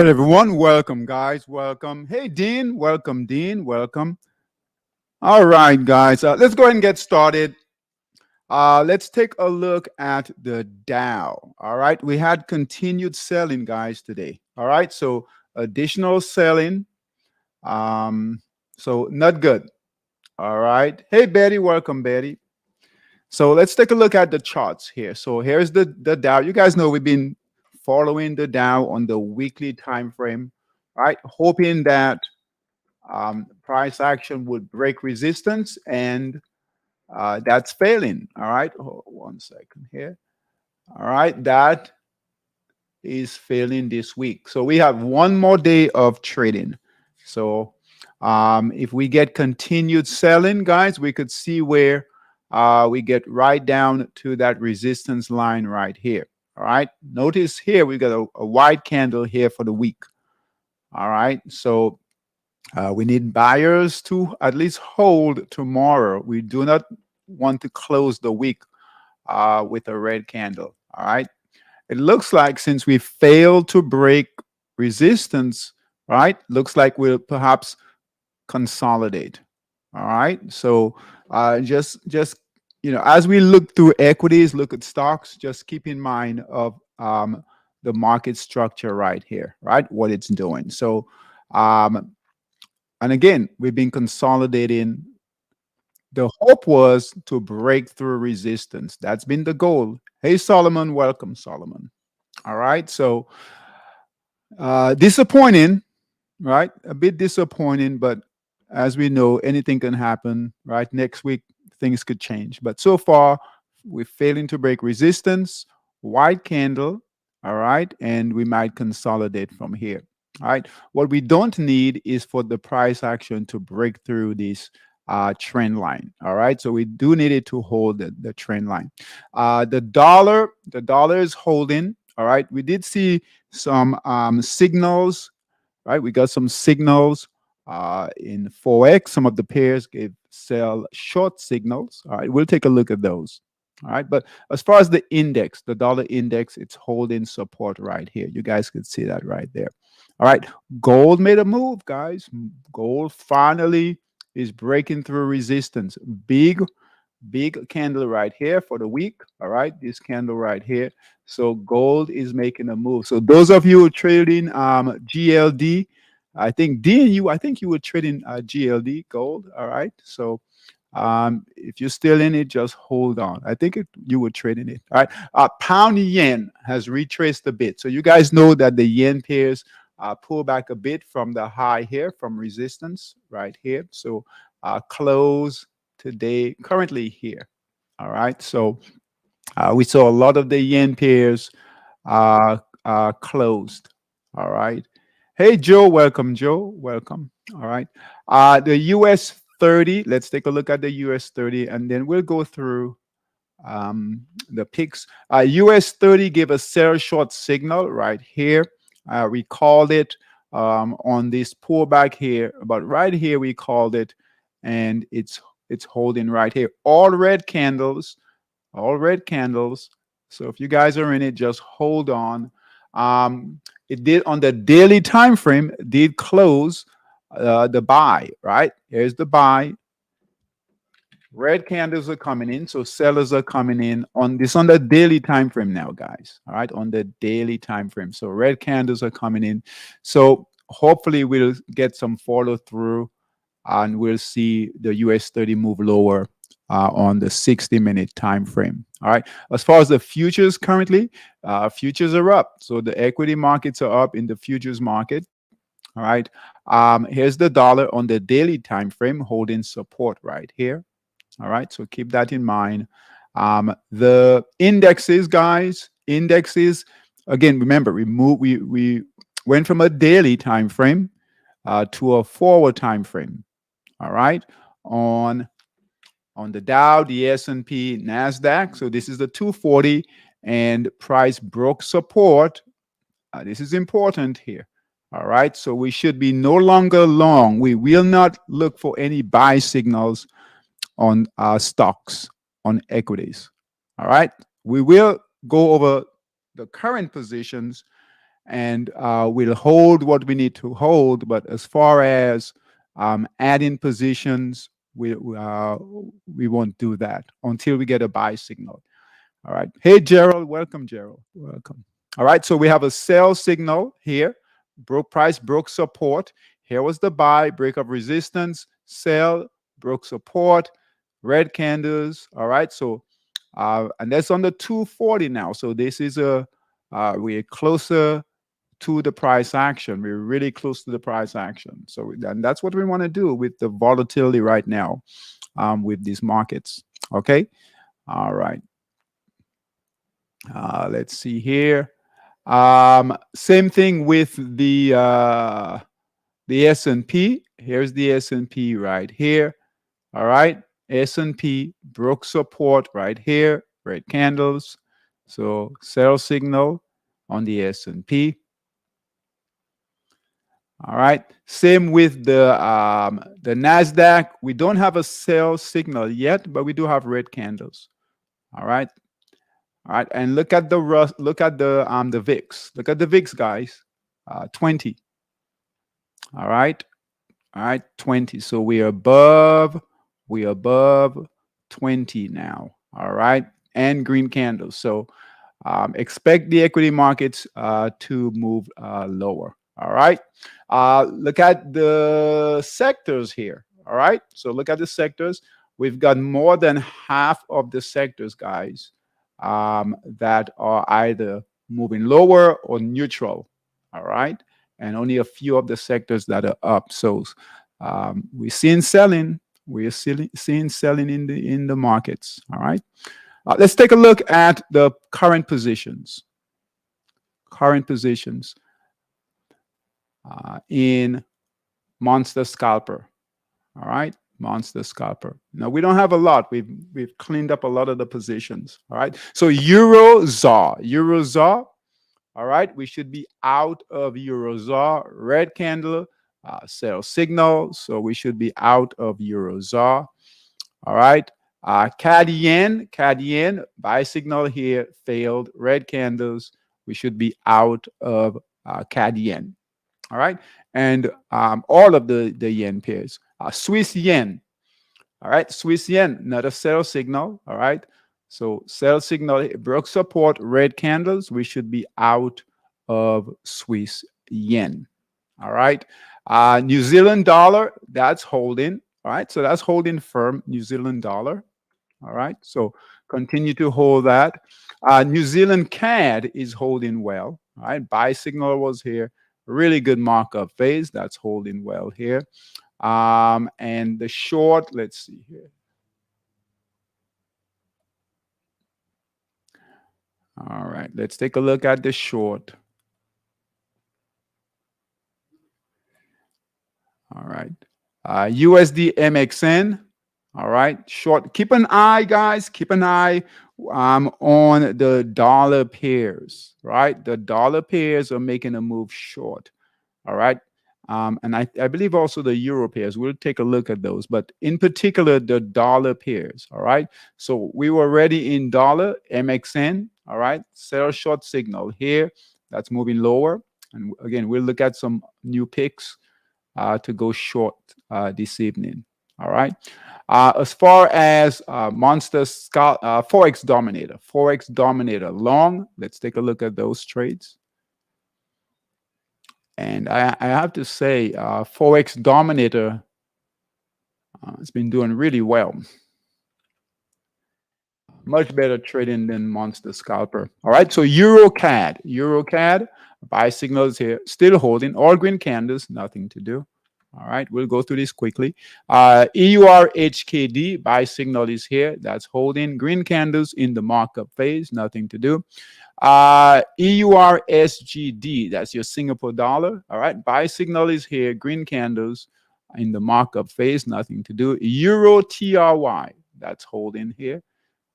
right, everyone. Welcome, guys. Welcome. Hey, Dean. Welcome, Dean. Welcome. All right, guys. Let's go ahead and get started. Let's take a look at the Dow. All right. We had continued selling, guys, today. All right. So additional selling. Um, so not good. All right. Hey, Betty. Welcome, Betty. So let's take a look at the charts here. So here's the Dow. You guys know we've been following the Dow on the weekly time frame, right? Hoping that price action would break resistance, and that's failing. All right, one second here. All right, that is failing this week. So we have one more day of trading. So if we get continued selling, guys, we could see where we get right down to that resistance line right here. All right, notice here we got a white candle here for the week. All right, so we need buyers to at least hold tomorrow. We do not want to close the week with a red candle. All right. It looks like since we failed to break resistance, right? Looks like we'll perhaps consolidate. All right. So just as we look through equities, look at stocks, just keep in mind of the market structure right here, right? What it's doing. So and again, we've been consolidating. The hope was to break through resistance. That's been the goal. Hey, Solomon, welcome, Solomon. All right. So disappointing, right? A bit disappointing, but as we know, anything can happen, right? Next week, things could change. But so far, we're failing to break resistance, white candle, all right? And we might consolidate from here. All right. What we don't need is for the price action to break through this trend line. All right. So we do need it to hold the trend line. The dollar is holding. All right. We did see some signals, right? We got some signals in Forex. Some of the pairs gave sell short signals. All right. We'll take a look at those. All right. But as far as the index, the dollar index, it's holding support right here. You guys can see that right there. All right. Gold made a move, guys. Gold finally is breaking through resistance. Big candle right here for the week. All right. This candle right here. So gold is making a move. So those of you who are trading GLD, I think I think you were trading GLD gold. All right. So if you're still in it, just hold on. I think you were trading it. All right. Pound yen has retraced a bit. So you guys know that the yen pairs pull back a bit from the high here, from resistance right here. So close today, currently here. All right. So we saw a lot of the yen pairs closed. All right. Hey, Joe. Welcome, Joe. Welcome. All right. The US 30. Let's take a look at the US 30, and then we'll go through the picks. US 30 gave a sell short signal right here. We called it on this pullback here, but right here we called it, and it's holding right here. All red candles. So if you guys are in it, just hold on. It did on the daily time frame, did close the buy, right? Here's the buy. Red candles are coming in, so sellers are coming in on the daily time frame now, guys. All right, on the daily time frame. So red candles are coming in. So hopefully we'll get some follow through, and we'll see the US 30 move lower on the 60-minute time frame. All right. As far as the futures currently, futures are up. So the equity markets are up in the futures market. All right. Here's the dollar on the daily time frame holding support right here. All right. So keep that in mind. The indexes, guys, again, remember, we went from a daily time frame to a forward time frame. All right. On the Dow, the S&P, NASDAQ. So this is the 240, and price broke support. This is important here. All right. So we should be no longer long. We will not look for any buy signals on stocks, on equities. All right. We will go over the current positions, and we'll hold what we need to hold. But as far as adding positions, we won't do that until we get a buy signal. All right. Hey, Gerald. Welcome, Gerald. Welcome. All right. So we have a sell signal here. Broke price, broke support. Here was the buy, break of resistance, sell, broke support, red candles. All right. So, and that's on the 240 now. So this is we're closer to the price action. We're really close to the price action. So and that's what we want to do with the volatility right now with these markets. Okay. All right. Let's see here. Same thing with the S&P. Here's the S&P right here. All right, S&P broke support right here. Red candles. So sell signal on the S&P. All right. Same with the Nasdaq. We don't have a sell signal yet, but we do have red candles. All right. All right, and look at the VIX. Look at the VIX, guys. 20. All right, 20. So we're above 20 now. All right, and green candles. So expect the equity markets to move lower. All right. Look at the sectors here. All right. So look at the sectors. We've got more than half of the sectors, guys, that are either moving lower or neutral. All right. And only a few of the sectors that are up. So we're seeing selling. We're seeing selling in the markets. All right. Let's take a look at the current positions. Current positions in Monster Scalper. All right, Monster Scalper. Now we don't have a lot. We've cleaned up a lot of the positions. All right. So Euro ZAR. All right. We should be out of Euro ZAR. Red candle, sell signal. So we should be out of Euro ZAR. All right. CAD yen, buy signal here, failed. Red candles. We should be out of CAD yen. All right. And all of the yen pairs. Swiss yen. All right. Swiss yen, not a sell signal. All right. So sell signal, it broke support, red candles. We should be out of Swiss yen. All right. New Zealand dollar, that's holding. All right. So that's holding firm, New Zealand dollar. All right. So continue to hold that. New Zealand CAD is holding well. All right. Buy signal was here. Really good markup phase. That's holding well here. And the short, let's see here. All right. Let's take a look at the short. All right. USD MXN. All right, short. Keep an eye, guys. Keep an eye on the dollar pairs. Right, the dollar pairs are making a move short. All right, and I believe also the euro pairs. We'll take a look at those, but in particular the dollar pairs. All right, so we were already in dollar MXN. All right, sell short signal here. That's moving lower, and again we'll look at some new picks to go short this evening. All right. As far as Forex Dominator long, let's take a look at those trades. And I have to say, Forex Dominator has been doing really well. Much better trading than Monster Scalper. All right, so EuroCAD, buy signals here, still holding. All green candles, nothing to do. All right, we'll go through this quickly. EURHKD, buy signal is here. That's holding. Green candles in the markup phase, nothing to do. EURSGD, that's your Singapore dollar. All right, buy signal is here. Green candles in the markup phase, nothing to do. Euro TRY, that's holding here.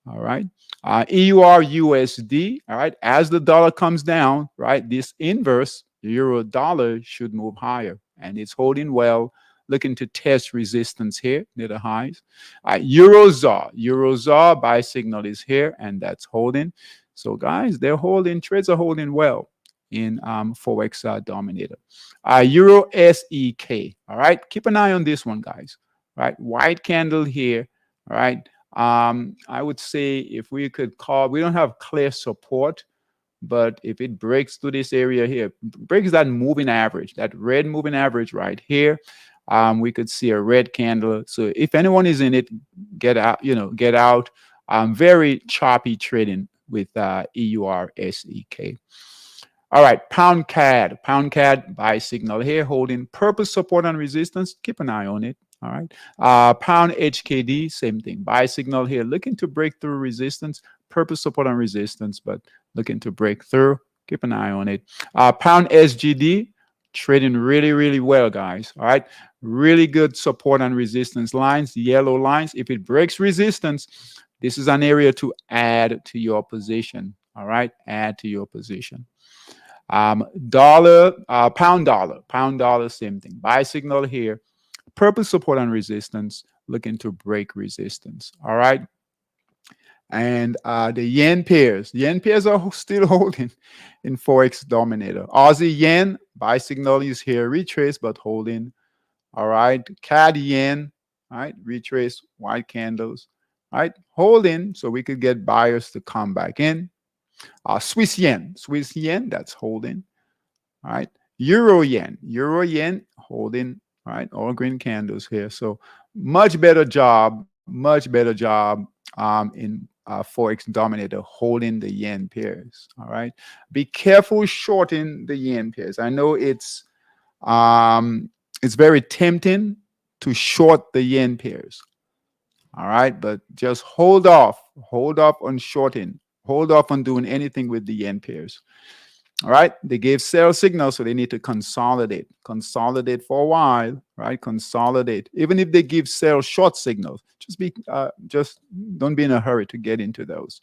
All right. EURUSD, all right. As the dollar comes down, right, this inverse euro dollar should move higher, and it's holding well, looking to test resistance here near the highs. Euro ZAR buy signal is here, and that's holding. So guys, they're holding, trades are holding well. in Forex Dominator. Euro SEK. All right. Keep an eye on this one, guys. All right. White candle here. All right. I would say if we could call, we don't have clear support, but if it breaks through this area here, breaks that moving average, that red moving average right here, we could see a red candle. So if anyone is in it, get out, get out. Very choppy trading with EURSEK. All right, pound CAD buy signal here, holding purpose support and resistance. Keep an eye on it. All right, pound HKD, same thing. Buy signal here, looking to break through resistance, purpose support and resistance, but looking to break through. Keep an eye on it. Pound SGD, trading really, really well, guys. All right, really good support and resistance lines, yellow lines. If it breaks resistance, this is an area to add to your position. All right, add to your position. Pound dollar, same thing. Buy signal here, purpose support and resistance, looking to break resistance. All right. And the yen pairs are still holding in Forex Dominator. Aussie yen, buy signal is here, retrace, but holding. All right. CAD yen, all right, retrace, white candles, all right, holding, so we could get buyers to come back in. Swiss yen, that's holding. All right. Euro yen holding. All right. All green candles here. So much better job in Forex Dominator holding the yen pairs. All right. Be careful shorting the yen pairs. I know it's very tempting to short the yen pairs. All right. But just hold off on shorting, hold off on doing anything with the yen pairs. All right, they gave sell signals, so they need to consolidate for a while, right? Consolidate. Even if they give sell short signals, just don't be in a hurry to get into those.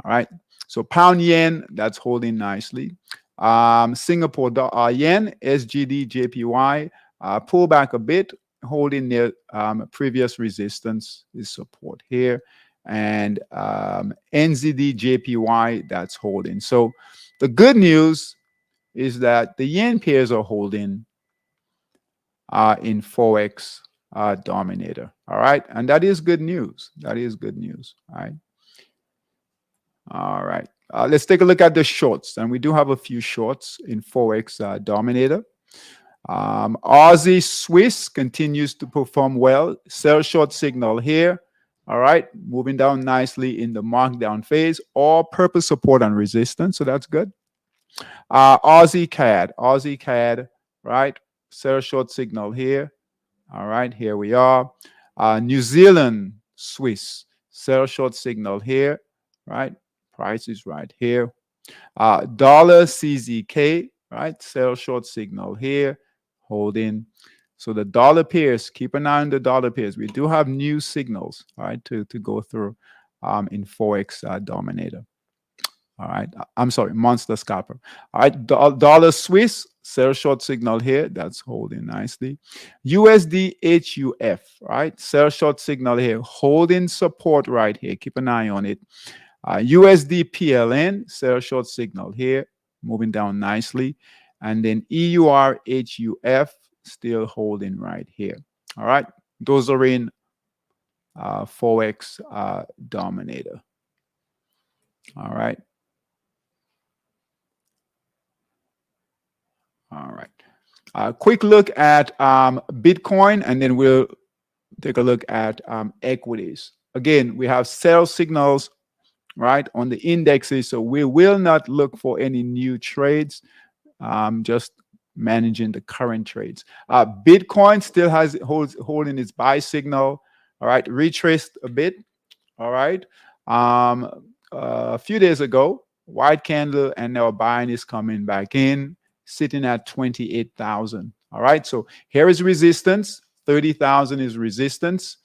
All right, so pound yen, that's holding nicely. Singapore yen, SGD, JPY, pull back a bit, holding near previous resistance is support here, and NZD, JPY, that's holding. So the good news is that the yen pairs are holding in Forex Dominator. All right. And that is good news. All right. All right. Let's take a look at the shorts. And we do have a few shorts in Forex Dominator. Aussie Swiss continues to perform well. Sell short signal here. All right. Moving down nicely in the markdown phase. All purpose support and resistance. So that's good. Aussie CAD, right? Sell short signal here. All right, here we are. New Zealand Swiss, sell short signal here, right? Price is right here. Dollar CZK, right? Sell short signal here, holding. So the dollar pairs, keep an eye on the dollar pairs. We do have new signals, right, to go through in Forex Dominator. All right. I'm sorry, Monster Scalper. All right. Dollar Swiss, sell short signal here. That's holding nicely. USD HUF, right? Sell short signal here. Holding support right here. Keep an eye on it. USD PLN, sell short signal here. Moving down nicely. And then EUR HUF, still holding right here. All right. Those are in Forex Dominator. All right. All right. Quick look at Bitcoin, and then we'll take a look at equities. Again, we have sell signals, right, on the indexes. So we will not look for any new trades, just managing the current trades. Bitcoin still holding its buy signal. All right. Retraced a bit. All right. A few days ago, white candle, and now buying is coming back in, sitting at 28,000. All right. So here is resistance. 30,000 is resistance.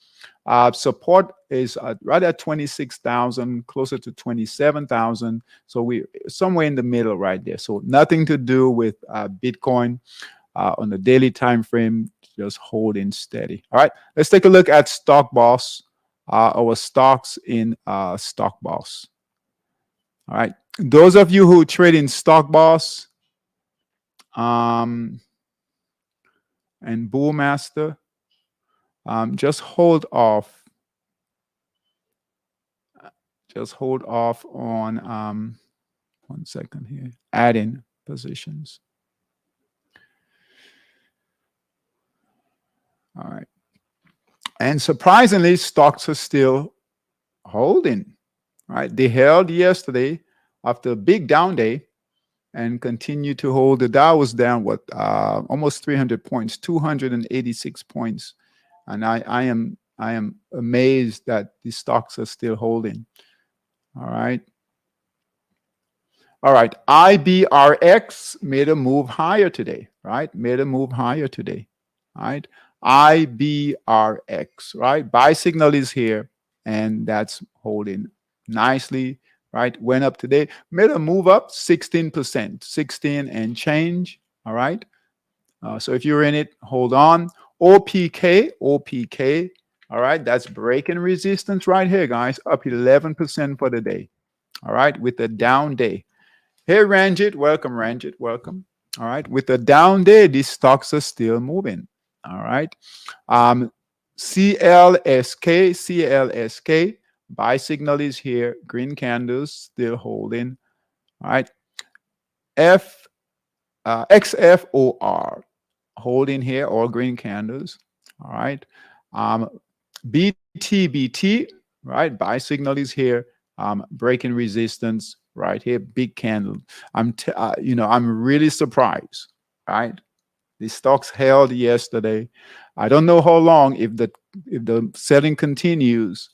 Support is right at 26,000, closer to 27,000. So we somewhere in the middle right there. So nothing to do with Bitcoin on the daily time frame, just holding steady. All right. Let's take a look at Stock Boss, our stocks in Stock Boss. All right. Those of you who trade in Stock Boss and Bullmaster, just hold off. Just hold off on 1 second here. Adding positions. All right. And surprisingly, stocks are still holding. Right. They held yesterday after a big down day and continue to hold. The Dow was down almost 300 points, 286 points, and I am amazed that the stocks are still holding. All right. All right. IBRX made a move higher today, right? Made a move higher today, right? IBRX, right? Buy signal is here, and that's holding nicely, right? Went up today, made a move up 16%, 16 and change, all right? So if you're in it, hold on. OPK, all right? That's breaking resistance right here, guys, up 11% for the day, all right? With a down day. Hey, Ranjit, welcome. All right, with a down day, these stocks are still moving. All right, CLSK, buy signal is here. Green candles still holding. All right, XFOR holding here, all green candles. All right, BTBT, right? Buy signal is here. Breaking resistance right here, big candle. I'm really surprised, right? The stocks held yesterday. I don't know how long if the selling continues,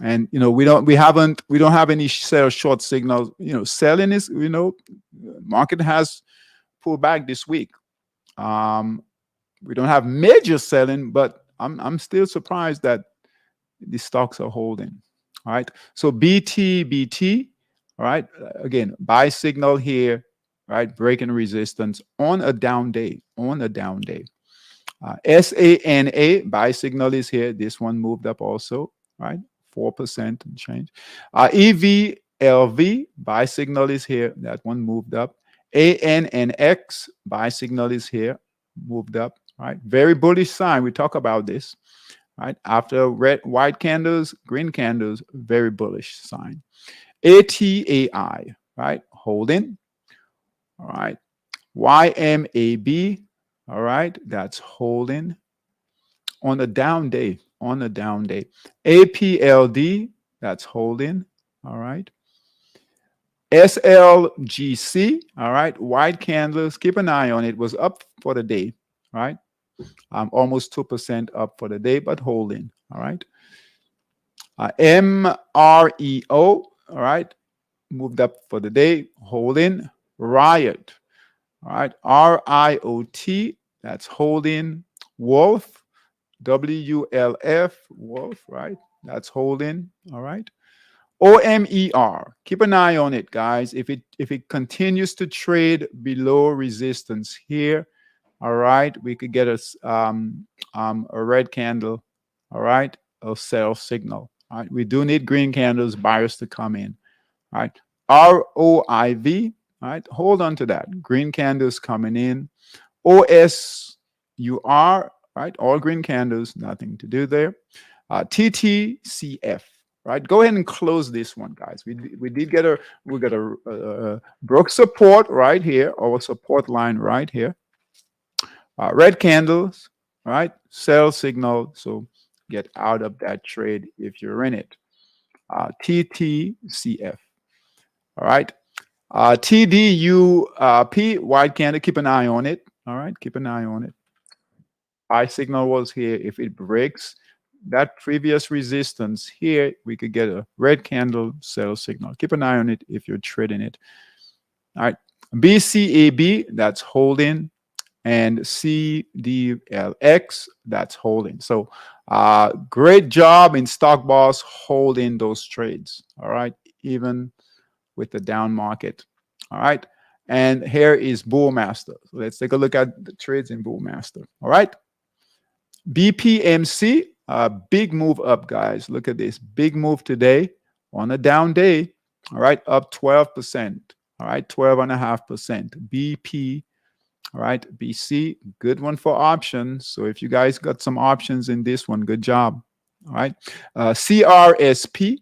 and we don't have any sell short signals. Selling is market has pulled back this week. We don't have major selling, but I'm still surprised that the stocks are holding. All right. So BTBT, all right. Again, buy signal here, right? Breaking resistance on a down day. SANA, buy signal is here. This one moved up also, right? 4% and change. EVLV, buy signal is here. That one moved up. ANNX, buy signal is here. Moved up, right? Very bullish sign. We talk about this. Right after white candles, green candles, very bullish sign. ATAI, right, holding. All right, YMAB, all right, that's holding on a down day. APLD, that's holding. All right. SLGC, all right, white candles. Keep an eye on it. Was up for the day, right? Almost 2% up for the day, but holding. All right. MREO, all right, moved up for the day, holding. Riot, all right. RIOT, that's holding. Wolf, WLF, Wolf, right? That's holding. All right. OMER, keep an eye on it, guys. If it continues to trade below resistance here, all right, we could get a red candle, all right, a sell signal. All right, we do need green candles, buyers to come in. All right, ROIV, all right, hold on to that. Green candles coming in. OSUR, right, all green candles, nothing to do there. TTCF, right, go ahead and close this one, guys. We got a broke support right here, our support line right here. Red candles, right? Sell signal. So get out of that trade if you're in it. TTCF. All right. TDUP, white candle. Keep an eye on it. All right. Keep an eye on it. Buy signal was here. If it breaks that previous resistance here, we could get a red candle sell signal. Keep an eye on it if you're trading it. All right. BCAB, that's holding. And CDLX, that's holding. So great job in Stock Boss holding those trades. All right, even with the down market. All right, and here is Bullmaster. So let's take a look at the trades in Bullmaster. All right, BPMC, big move up, guys. Look at this, big move today on a down day. All right, up 12%. All right, 12.5%. BP, all right, BC, good one for options. So if you guys got some options in this one, good job. All right, CRSP,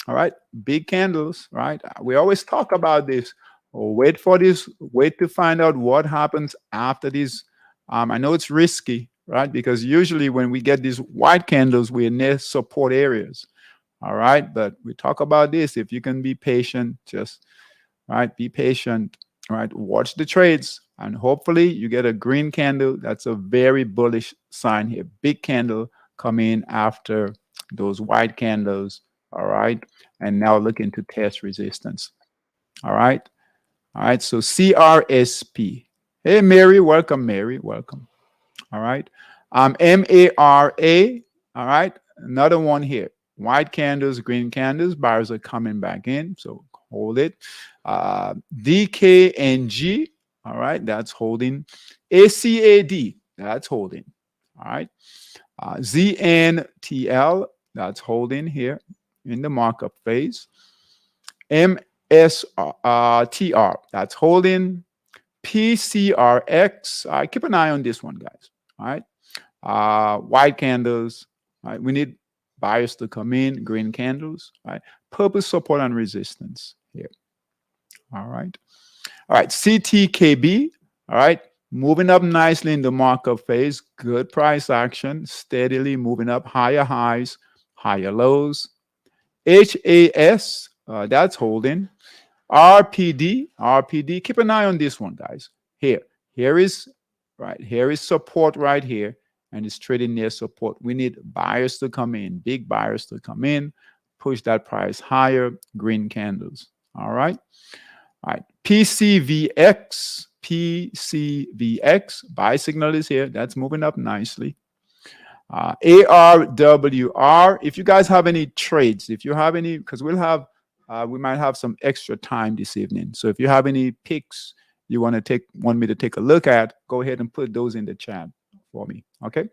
all right, big candles, right? We always talk about this. Wait for this, wait to find out what happens after this. I know it's risky, right? Because usually when we get these white candles, we're near support areas. All right, but we talk about this. If you can be patient, just right, be patient, right? Watch the trades, and hopefully you get a green candle. That's a very bullish sign here. Big candle come in after those white candles. All right, and now looking to test resistance. All right, all right. So CRSP. Hey, Mary, welcome, Mary, welcome. All right. MARA. All right. Another one here. White candles, green candles. Buyers are coming back in. So hold it. DKNG. All right. That's holding. ACAD. That's holding. All right. ZNTL. That's holding here in the markup phase. MSTR. That's holding. PCRX. Keep an eye on this one, guys. All right. White candles. All right. We need buyers to come in. Green candles. All right. Purple support and resistance here. All right. All right. CTKB. All right. Moving up nicely in the markup phase. Good price action. Steadily moving up. Higher highs, higher lows. HAS. That's holding. RPD. Keep an eye on this one, guys. Here is support right here, and it's trading near support. We need buyers to come in, big buyers to come in, push that price higher. Green candles. All right. PCVX. Buy signal is here. That's moving up nicely. ARWR. If you guys have any trades, if you have any, because we might have some extra time this evening. So if you have any picks you want me to take a look at, go ahead and put those in the chat for me. Okay.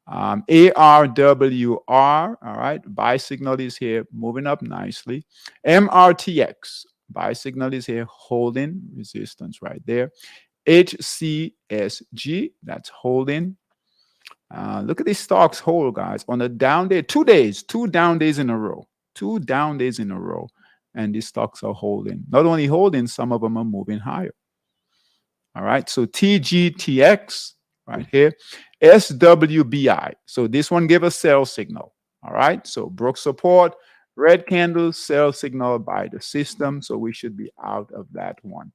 ARWR. All right. Buy signal is here, moving up nicely. MRTX. Buy signal is here, holding resistance right there. HCSG. That's holding. Look at these stocks hold, guys. On a down day, 2 days, 2 down days in a row. 2 down days in a row. And these stocks are holding. Not only holding, some of them are moving higher. All right. So TGTX right here. SWBI. So this one gave a sell signal. All right. So broke support, red candle, sell signal by the system. So we should be out of that one.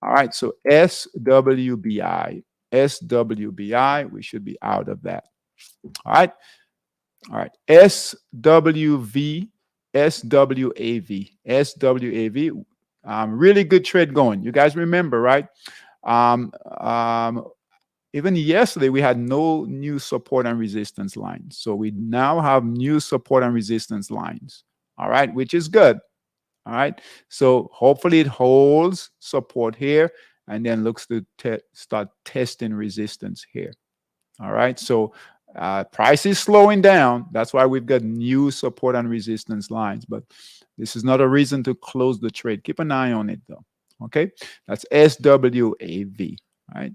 All right. So SWBI. We should be out of that. All right. All right. SWAV. Really good trade going. You guys remember, right? Even yesterday, we had no new support and resistance lines. So we now have new support and resistance lines. All right, which is good. All right. So hopefully it holds support here and then looks to start testing resistance here. All right. So price is slowing down. That's why we've got new support and resistance lines. But this is not a reason to close the trade. Keep an eye on it, though. Okay. That's SWAV. Right.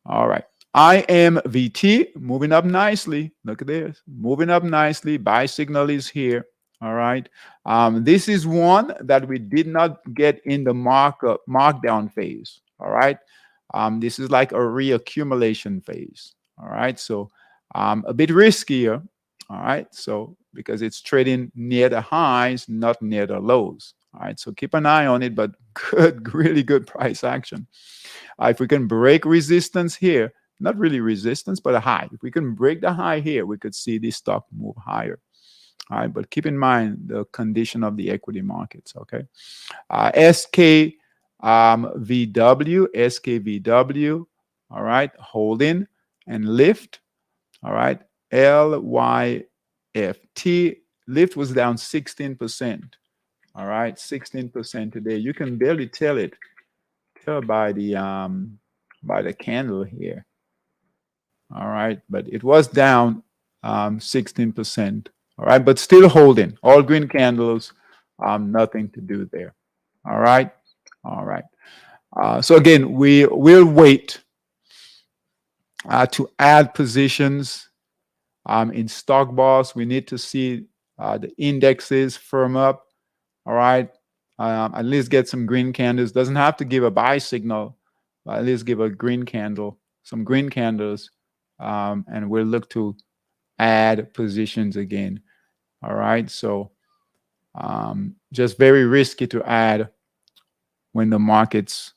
All right. IMVT moving up nicely. Look at this. Moving up nicely. Buy signal is here. All right. This is one that we did not get in the markdown phase. All right. This is like a reaccumulation phase. All right. So a bit riskier. All right. So because it's trading near the highs, not near the lows. All right. So keep an eye on it, but good, really good price action. If we can break resistance here, not really resistance, but a high. If we can break the high here, we could see this stock move higher. All right, but keep in mind the condition of the equity markets. Okay, SKVW. All right, holding and lift. All right, LYFT. Lift was down 16%. All right, 16% today. You can barely tell by the candle here. All right, but it was down 16%. All right, but still holding. All green candles, Nothing to do there. All right. All right. So again, we will wait to add positions in stock bars. We need to see the indexes firm up. All right. At least get some green candles. Doesn't have to give a buy signal, but at least give a green candle, some green candles, and we'll look to add positions again. All right. So just very risky to add when the markets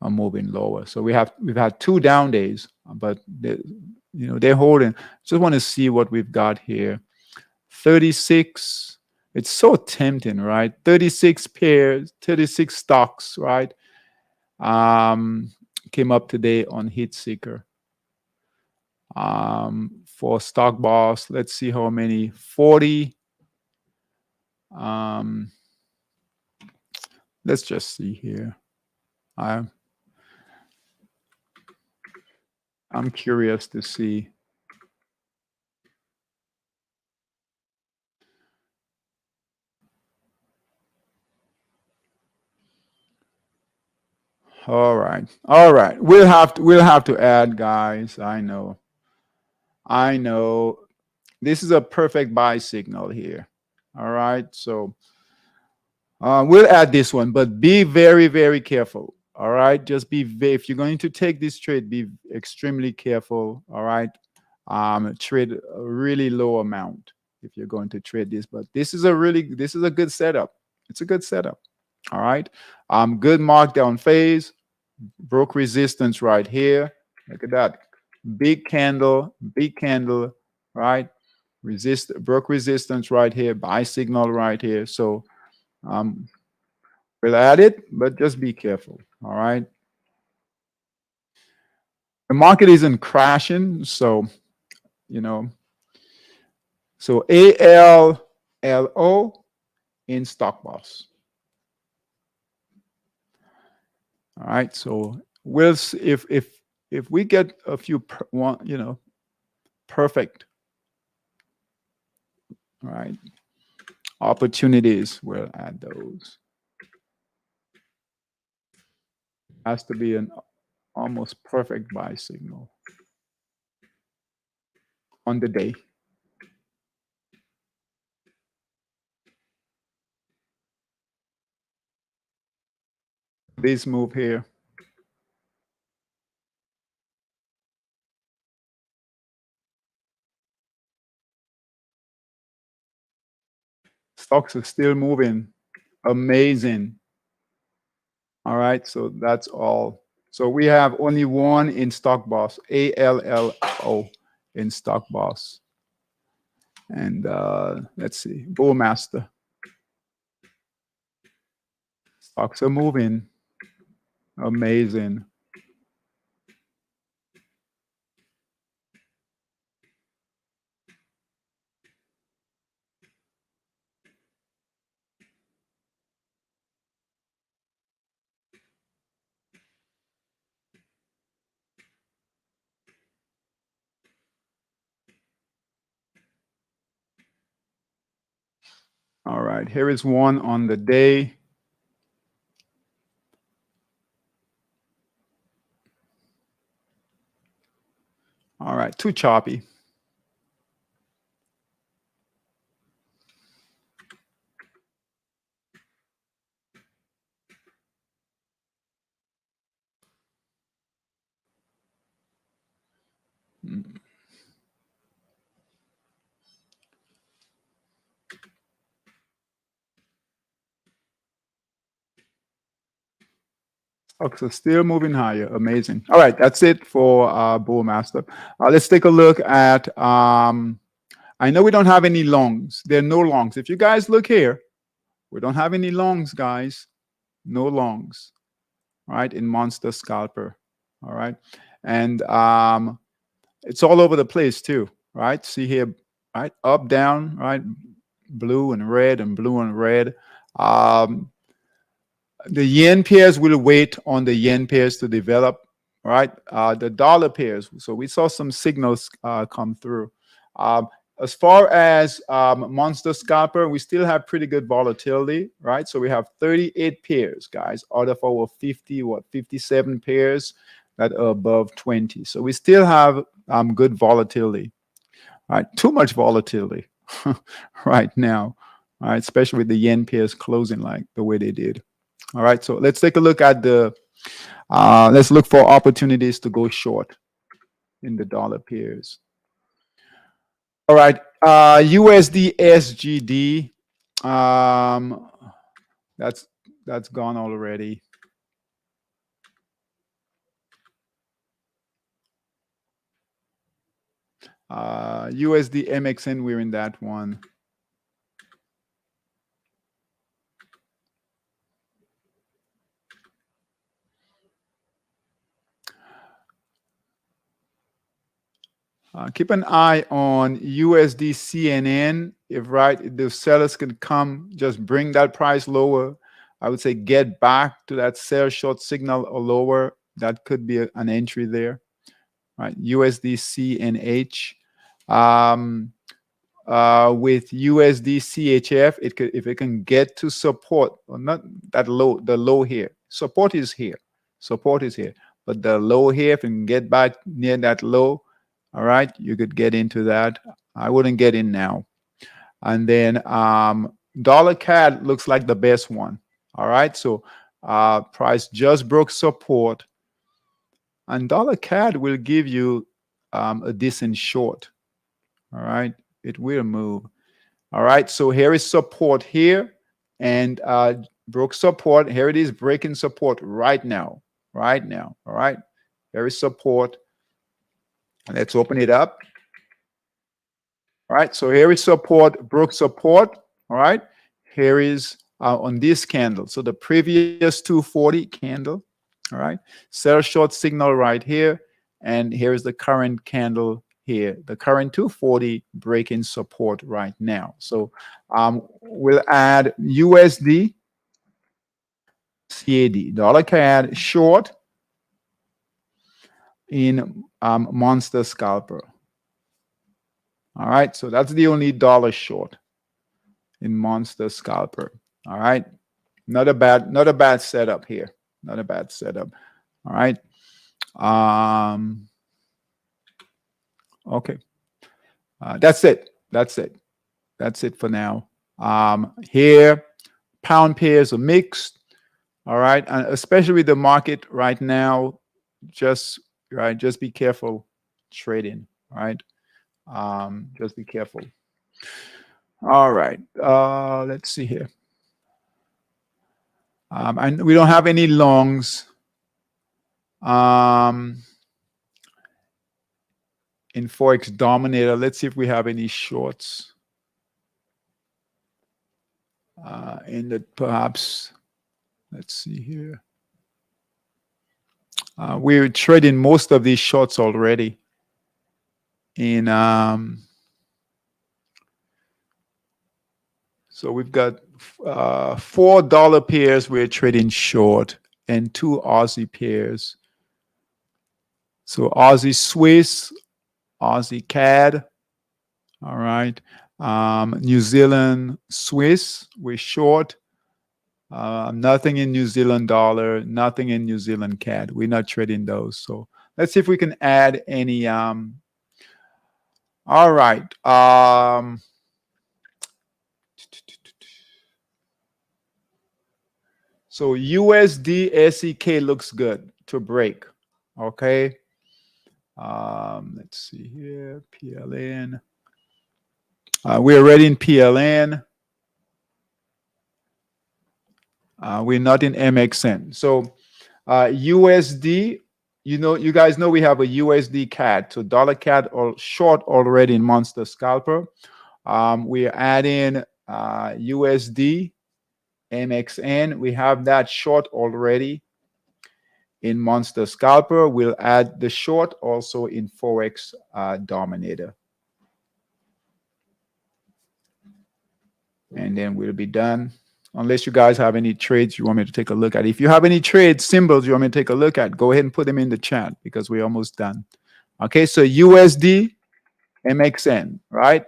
are moving lower. So we've had 2 down days, but they're holding. Just want to see what we've got here. 36. It's so tempting, right? 36 pairs, 36 stocks, right? Came up today on Heat Seeker. For stock bars, let's see how many. 40. Let's just see here. I'm curious to see. All right. All right. We'll have to add, guys. I know. This is a perfect buy signal here. All right. So we'll add this one, but be very, very careful. All right. Just if you're going to take this trade, be extremely careful. All right. Trade a really low amount if you're going to trade this, but this is a good setup. It's a good setup. All right. Good markdown phase. Broke resistance right here. Look at that. Big candle, right? Broke resistance right here, buy signal right here. So we'll add it, but just be careful. All right. The market isn't crashing, so so ALLO in stock boss. All right. So we'll see if we get a few perfect, all right, opportunities, we'll add those. Has to be an almost perfect buy signal on the day. This move here. Stocks are still moving. Amazing. All right. So that's all. So we have only one in stock boss, ALLO in stock boss. And let's see, Bullmaster. Stocks are moving. Amazing. All right, here is one on the day. All right, too choppy. Stocks are still moving higher. Amazing. All right, that's it for Bullmaster. Let's take a look at. I know we don't have any longs. There are no longs. If you guys look here, we don't have any longs, guys. No longs. All right, in Monster Scalper. All right, and it's all over the place too. Right, see here, right, up, down, right, blue and red and blue and red. The yen pairs will wait on the yen pairs to develop, right? The dollar pairs. So we saw some signals come through. As far as Monster Scalper, we still have pretty good volatility, right? So we have 38 pairs, guys, out of our 57 pairs that are above 20. So we still have good volatility, right? Too much volatility right now, all right? Especially with the yen pairs closing like the way they did. All right, so let's take a look at let's look for opportunities to go short in the dollar pairs. All right, USD SGD, that's gone already. USD MXN, we're in that one. Keep an eye on USD CNN. If the sellers can come, just bring that price lower. I would say get back to that sell short signal or lower. That could be an entry there. Right, USD CNH. With USD CHF, if it can get to support, or not that low, the low here. Support is here. Support is here. But the low here, if it can get back near that low, all right, you could get into that. I wouldn't get in now. And then dollar CAD looks like the best one. All right, so price just broke support, and dollar CAD will give you a decent short. All right, it will move. All right, so here is support here, and broke support. Here it is breaking support right now. Right now. All right, there is support. Let's open it up. All right, so here is support, broke support. All right, here is on this candle. So the previous 240 candle. All right, sell short signal right here, and here is the current candle here. The current 240 breaking support right now. So we'll add USD CAD, dollar CAD short in Monster Scalper. All right, so that's the only dollar short in Monster Scalper. All right, not a bad setup here. Not a bad setup. All right. Okay. That's it. That's it. That's it for now. Here, pound pairs are mixed. All right, and especially with the market right now, just be careful trading. Right. Just be careful. All right. Let's see here. And we don't have any longs. In Forex Dominator, let's see if we have any shorts. In the perhaps, let's see here. We're trading most of these shorts already. In so we've got $4 pairs we're trading short and 2 Aussie pairs. So Aussie Swiss, Aussie CAD, all right. New Zealand Swiss, we're short. Nothing in New Zealand dollar, nothing in New Zealand CAD. We're not trading those. So let's see if we can add any. All right. So USD SEK looks good to break. Okay. Let's see here. PLN. We're already in PLN. We're not in MXN. So USD, you guys know we have a USD CAD. So dollar CAD or short already in Monster Scalper. We're adding USD MXN. We have that short already in Monster Scalper. We'll add the short also in Forex Dominator. And then we'll be done. Unless you guys have any trades you want me to take a look at. If you have any trade symbols you want me to take a look at, go ahead and put them in the chat because we're almost done. Okay, so USD, MXN, right?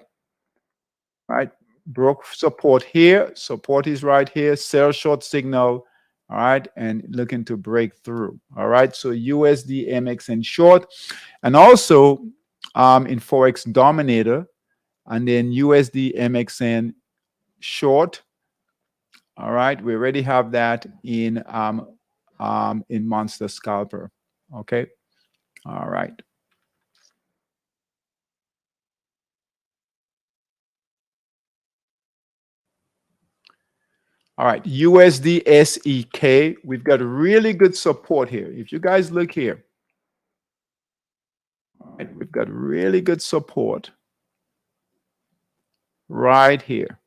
right? Broke support here. Support is right here. Sell short signal. All right. And looking to break through. All right. So USD MXN short. And also in Forex Dominator. And then USD MXN short. All right. We already have that in Monster Scalper. Okay. All right. All right, USD SEK, we've got really good support here. If you guys look here, all right, we've got really good support right here.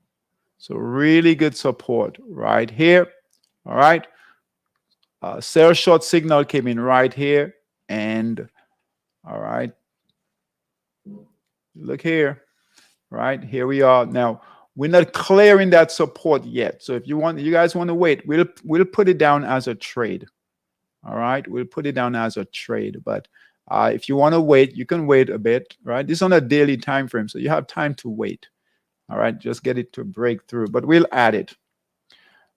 So really good support right here. All right. Sell short signal came in right here. And all right, look here. Right here we are. Now, we're not clearing that support yet. So if you guys want to wait, we'll put it down as a trade. All right, we'll put it down as a trade. But if you want to wait, you can wait a bit. Right, this is on a daily time frame, so you have time to wait. All right, just get it to break through, but we'll add it.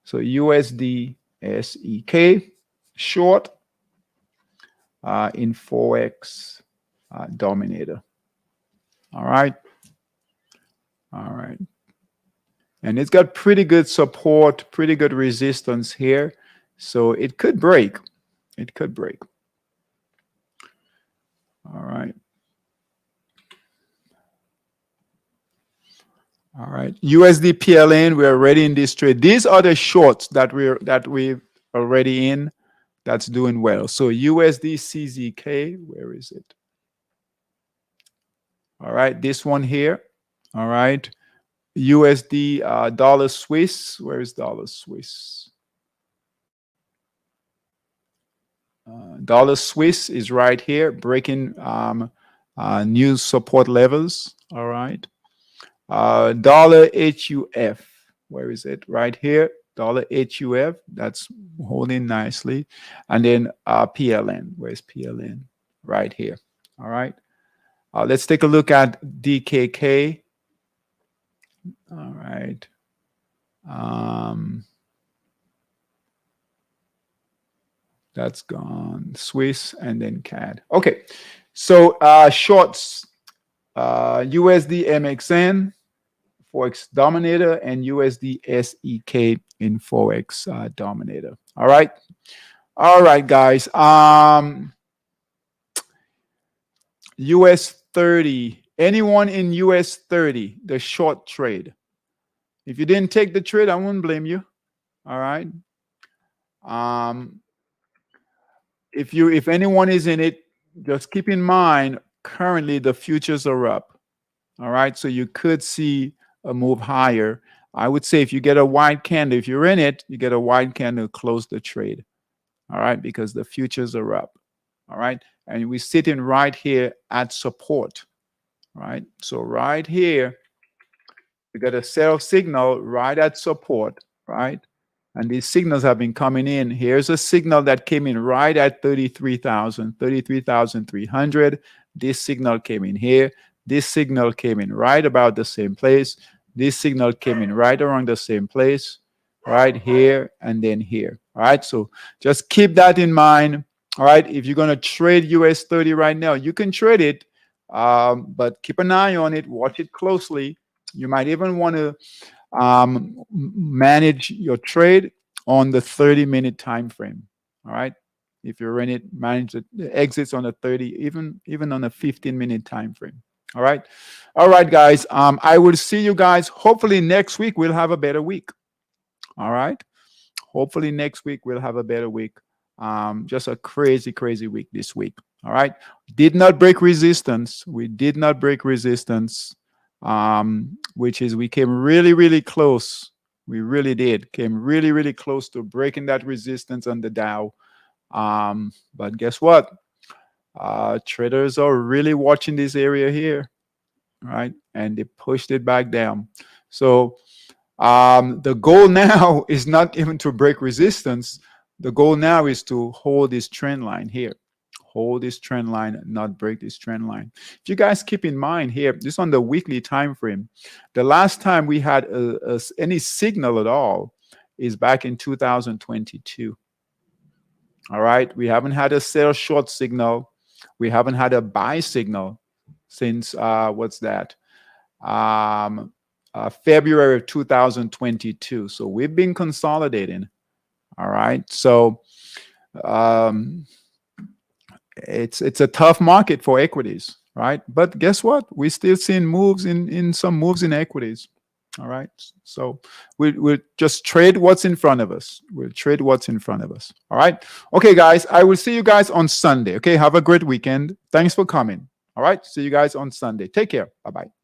So USD SEK short in Forex Dominator. All right. All right. And it's got pretty good support, pretty good resistance here. So it could break. It could break. All right. All right. USD PLN, we're already in this trade. These are the shorts that we're already in. That's doing well. So USD CZK, where is it? All right, this one here. All right. USD dollar Swiss. Where is dollar Swiss? Dollar Swiss is right here, breaking new support levels. All right. Dollar HUF. Where is it? Right here. Dollar HUF. That's holding nicely. And then PLN. Where's PLN? Right here. All right. Let's take a look at DKK. All right. That's gone. Swiss and then CAD. Okay. So shorts, USD MXN, Forex Dominator, and USD SEK in Forex Dominator. All right. All right, guys. US 30. Anyone in US 30, the short trade. If you didn't take the trade, I wouldn't blame you. All right. If anyone is in it, just keep in mind currently the futures are up. All right. So you could see a move higher. I would say if you get a wide candle, if you're in it, you get a wide candle, close the trade. All right, because the futures are up. All right. And we're sitting right here at support. All right. So right here, we got a sell signal right at support, right? And these signals have been coming in. Here's a signal that came in right at 33,000, 33,300. This signal came in here. This signal came in right about the same place. This signal came in right around the same place, right here and then here. All right. So just keep that in mind. All right. If you're going to trade US 30 right now, you can trade it, but keep an eye on it. Watch it closely. You might even want to manage your trade on the 30-minute time frame. All right. If you're in it, manage the exits on the 30, even on a 15-minute time frame. All right. All right, guys. I will see you guys. Hopefully next week we'll have a better week. All right. Hopefully next week we'll have a better week. Just a crazy, crazy week this week. All right. Did not break resistance. We did not break resistance, which is we came really, really close. We really did. Came really, really close to breaking that resistance on the Dow. But guess what? Traders are really watching this area here, right? And they pushed it back down. So the goal now is not even to break resistance. The goal now is to hold this trend line here. hold this trend line, not break this trend line. If you guys keep in mind here, this on the weekly time frame, the last time we had any signal at all is back in 2022. All right, we haven't had a sell short signal. We haven't had a buy signal since what's that? February of 2022. So we've been consolidating. All right, so it's a tough market for equities, right? But guess what? We're still seeing moves in some moves in equities. All right, so we'll just trade what's in front of us. We'll trade what's in front of us. All right, okay, guys. I will see you guys on Sunday. Okay, have a great weekend. Thanks for coming. All right, see you guys on Sunday. Take care. Bye bye.